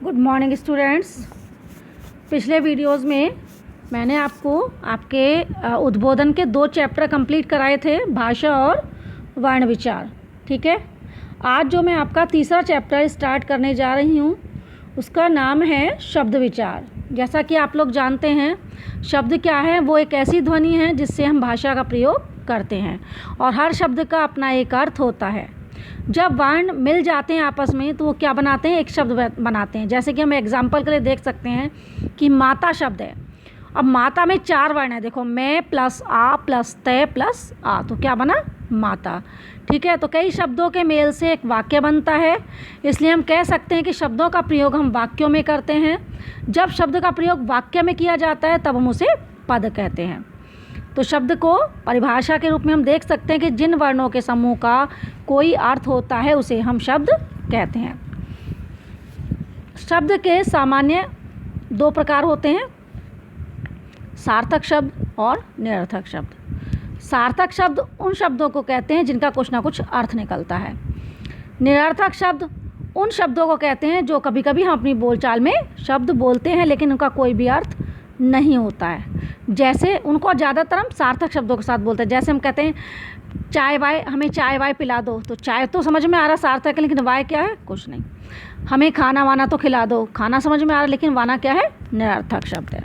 Good morning students. पिछले videos में मैंने आपको आपके उद्बोधन के 2 चैप्टर कंप्लीट कराए थे, भाषा और वर्ण विचार। ठीक है, आज जो मैं आपका तीसरा चैप्टर स्टार्ट करने जा रही हूँ उसका नाम है शब्द विचार। जैसा कि आप लोग जानते हैं, शब्द क्या है, वो एक ऐसी ध्वनि है जिससे हम भाषा का प्रयोग करते हैं और हर शब्द का अपना एक अर्थ होता है। जब वर्ण मिल जाते हैं आपस में तो वो क्या बनाते हैं, एक शब्द बनाते हैं। जैसे कि हम एग्जाम्पल के लिए देख सकते हैं कि माता शब्द है। अब माता में 4 वर्ण है, देखो मैं प्लस आ प्लस तय प्लस आ, तो क्या बना, माता। ठीक है, तो कई शब्दों के मेल से एक वाक्य बनता है, इसलिए हम कह सकते हैं कि शब्दों का प्रयोग हम वाक्यों में करते हैं। जब शब्द का प्रयोग वाक्य में किया जाता है तब हम उसे पद कहते हैं। तो शब्द को परिभाषा के रूप में हम देख सकते हैं कि जिन वर्णों के समूह का कोई अर्थ होता है उसे हम शब्द कहते हैं। शब्द के सामान्य 2 प्रकार होते हैं, सार्थक शब्द और निरर्थक शब्द। सार्थक शब्द उन शब्दों को कहते हैं जिनका कुछ ना कुछ अर्थ निकलता है। निरर्थक शब्द उन शब्दों को कहते हैं जो कभी कभी हम अपनी बोलचाल में शब्द बोलते हैं लेकिन उनका कोई भी अर्थ नहीं होता है। जैसे उनको ज़्यादातर हम सार्थक शब्दों के साथ बोलते हैं। जैसे हम कहते हैं चाय वाय, हमें चाय वाय पिला दो, तो चाय तो समझ में आ रहा सार्थक है, लेकिन वाय क्या है, कुछ नहीं। हमें खाना वाना तो खिला दो, खाना समझ में आ रहा लेकिन वाना क्या है, निरर्थक शब्द है।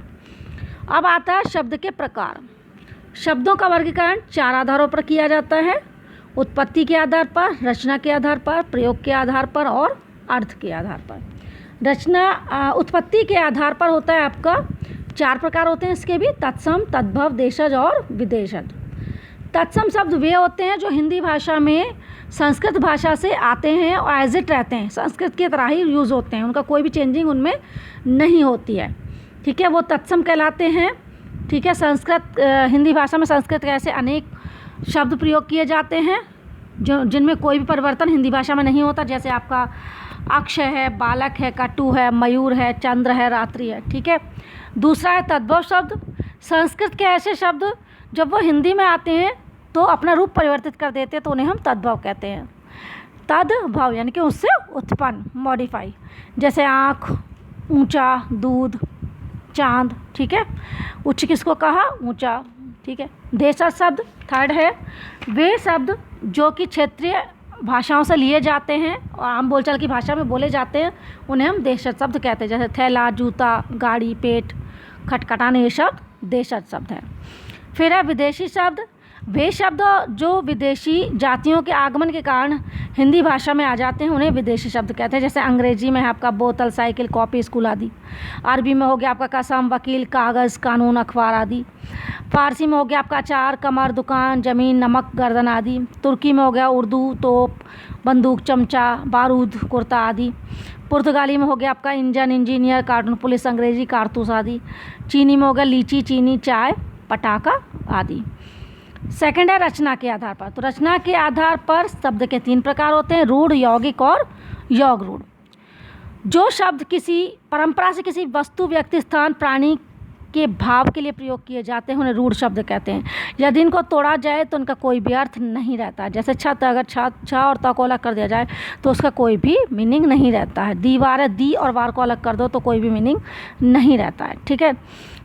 अब आता है शब्द के प्रकार। शब्दों का वर्गीकरण 4 आधारों पर किया जाता है, उत्पत्ति के आधार पर, रचना के आधार पर, प्रयोग के आधार पर और अर्थ के आधार पर। उत्पत्ति के आधार पर होता है आपका 4 प्रकार होते हैं इसके भी, तत्सम, तद्भव, देशज और विदेशज। तत्सम शब्द वे होते हैं जो हिंदी भाषा में संस्कृत भाषा से आते हैं और एज इट रहते हैं, संस्कृत की तरह ही यूज़ होते हैं, उनका कोई भी चेंजिंग उनमें नहीं होती है। ठीक है, वो तत्सम कहलाते हैं। ठीक है, संस्कृत हिंदी भाषा में संस्कृत के ऐसे अनेक शब्द प्रयोग किए जाते हैं जो जिनमें कोई भी परिवर्तन हिंदी भाषा में नहीं होता। जैसे आपका अक्षय है, बालक है, कटु है, मयूर है, चंद्र है, रात्रि है। ठीक है, दूसरा है तद्भव शब्द। संस्कृत के ऐसे शब्द जब वो हिंदी में आते हैं तो अपना रूप परिवर्तित कर देते हैं, तो उन्हें हम तद्भव कहते हैं। तद्भव यानी कि उससे उत्पन्न, मॉडिफाई। जैसे आँख, ऊंचा, दूध, चांद। ठीक है, उच्च किसको कहा, ऊंचा। ठीक है, देशज शब्द थर्ड है, वे शब्द जो कि क्षेत्रीय भाषाओं से लिए जाते हैं और आम बोलचाल की भाषा में बोले जाते हैं, उन्हें हम देशज शब्द कहते हैं। जैसे थैला, जूता, गाड़ी, पेट, खटखटाने, ये शब्द देशज शब्द हैं। फिर है विदेशी शब्द। वे शब्द जो विदेशी जातियों के आगमन के कारण हिंदी भाषा में आ जाते हैं, उन्हें विदेशी शब्द कहते हैं। जैसे अंग्रेजी में है आपका बोतल, साइकिल, कॉपी, स्कूल आदि। अरबी में हो गया आपका कसम, वकील, कागज़, कानून, अखबार आदि। फारसी में हो गया आपका अचार, कमर, दुकान, ज़मीन, नमक, गर्दन आदि। तुर्की में हो गया उर्दू, तोप, बंदूक, चमचा, बारूद, कुर्ता आदि। पुर्तगाली में हो गया आपका इंजन, इंजीनियर, कार्टून, पुलिस, अंग्रेजी, कारतूस आदि। चीनी में हो गया लीची, चीनी, चाय, पटाखा आदि। सेकंड है रचना के आधार पर। तो रचना के आधार पर शब्द के 3 प्रकार होते हैं, रूढ़, यौगिक और योग रूढ़। जो शब्द किसी परंपरा से किसी वस्तु, व्यक्ति, स्थान, प्राणी के भाव के लिए प्रयोग किए जाते हैं उन्हें रूढ़ शब्द कहते हैं। यदि इनको तोड़ा जाए तो उनका कोई भी अर्थ नहीं रहता। जैसे छत, अगर छ और त को अलग कर दिया जाए तो उसका कोई भी मीनिंग नहीं रहता है। दीवार है, दी और वार को अलग कर दो तो कोई भी मीनिंग नहीं रहता है। ठीक है,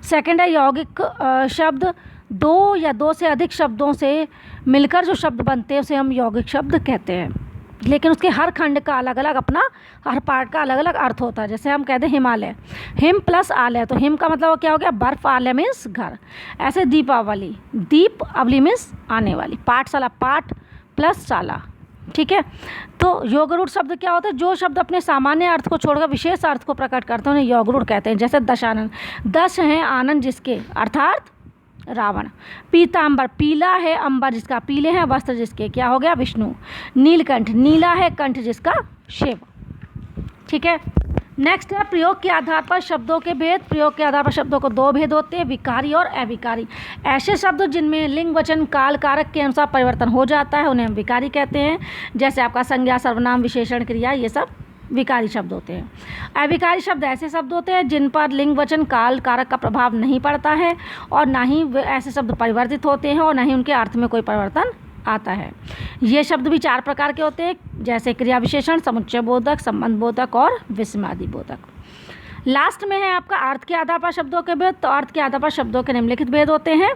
सेकंड है यौगिक शब्द। 2 या 2 से अधिक शब्दों से मिलकर जो शब्द बनते हैं उसे हम यौगिक शब्द कहते हैं, लेकिन उसके हर खंड का अलग अलग अपना, हर पार्ट का अलग अलग अर्थ होता है। जैसे हम कहते हैं हिमालय, हिम प्लस आलय, तो हिम का मतलब क्या हो गया, बर्फ, आलय मीन्स घर। ऐसे दीपावली, दीप अवली मीन्स आने वाली। पाठशाला, पाठ प्लस शाला। ठीक है, तो योगरूढ़ शब्द क्या होता है, जो शब्द अपने सामान्य अर्थ को छोड़कर विशेष अर्थ को प्रकट करते हैं उन्हें योगरूढ़ कहते हैं। जैसे दशानन, दश हैं आनंद जिसके, अर्थात रावण। पीतांबर, पीला है अंबर जिसका, पीले हैं वस्त्र जिसके, क्या हो गया, विष्णु। नीलकंठ, नीला है कंठ जिसका, शिव। ठीक है, नेक्स्ट है प्रयोग के आधार पर शब्दों के भेद। प्रयोग के आधार पर शब्दों को 2 भेद होते हैं, विकारी और अविकारी। ऐसे शब्द जिनमें लिंग, वचन, काल, कारक के अनुसार परिवर्तन हो जाता है उन्हें हम विकारी कहते हैं। जैसे आपका संज्ञा, सर्वनाम, विशेषण, क्रिया, ये सब विकारी शब्द होते हैं। अविकारी शब्द ऐसे शब्द होते हैं जिन पर लिंग, वचन, काल, कारक का प्रभाव नहीं पड़ता है और ना ही वे ऐसे शब्द परिवर्तित होते हैं और ना ही उनके अर्थ में कोई परिवर्तन आता है। ये शब्द भी 4 प्रकार के होते हैं, जैसे क्रिया विशेषण, समुच्चय बोधक, संबंध बोधक और विस्मयादि बोधक। लास्ट में है आपका अर्थ के आधार पर शब्दों के भेद। तो अर्थ के आधार पर शब्दों के निम्नलिखित भेद होते हैं: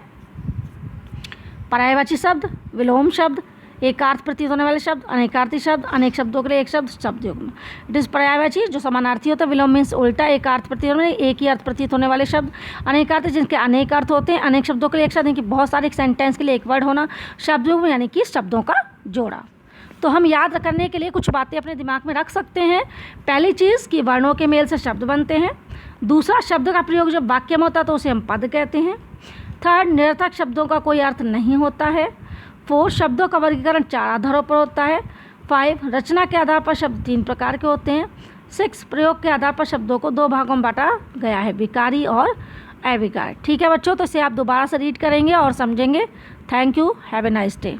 पर्यायवाची शब्द, विलोम शब्द, एकार्थ प्रतीत होने वाले शब्द, अनेकार्थी शब्द, अनेक शब्दों के लिए एक शब्द, शब्द युग्म। इट इज़ पर्यायवाची जो समानार्थी होता है, विलोम मीन्स उल्टा, एकार्थ प्रतीत होने एक ही अर्थ प्रतीत होने वाले शब्द, अनेकार्थी जिनके अनेक अर्थ होते हैं, अनेक शब्दों के लिए एक शब्द यानी कि बहुत सारे एक सेंटेंस के लिए एक वर्ड होना, शब्द युग्म यानी कि शब्दों का जोड़ा। तो हम याद करने के लिए कुछ बातें अपने दिमाग में रख सकते हैं। पहली चीज़ कि वर्णों के मेल से शब्द बनते हैं। दूसरा, शब्द का प्रयोग जब वाक्य में होता है तो उसे हम पद कहते हैं। थर्ड, निरर्थक शब्दों का कोई अर्थ नहीं होता है। 4, शब्दों का वर्गीकरण 4 आधारों पर होता है। 5, रचना के आधार पर शब्द 3 प्रकार के होते हैं। 6, प्रयोग के आधार पर शब्दों को 2 भागों में बांटा गया है, विकारी और अविकारी। ठीक है बच्चों, तो इसे आप दोबारा से रीड करेंगे और समझेंगे। Thank you, have a nice day.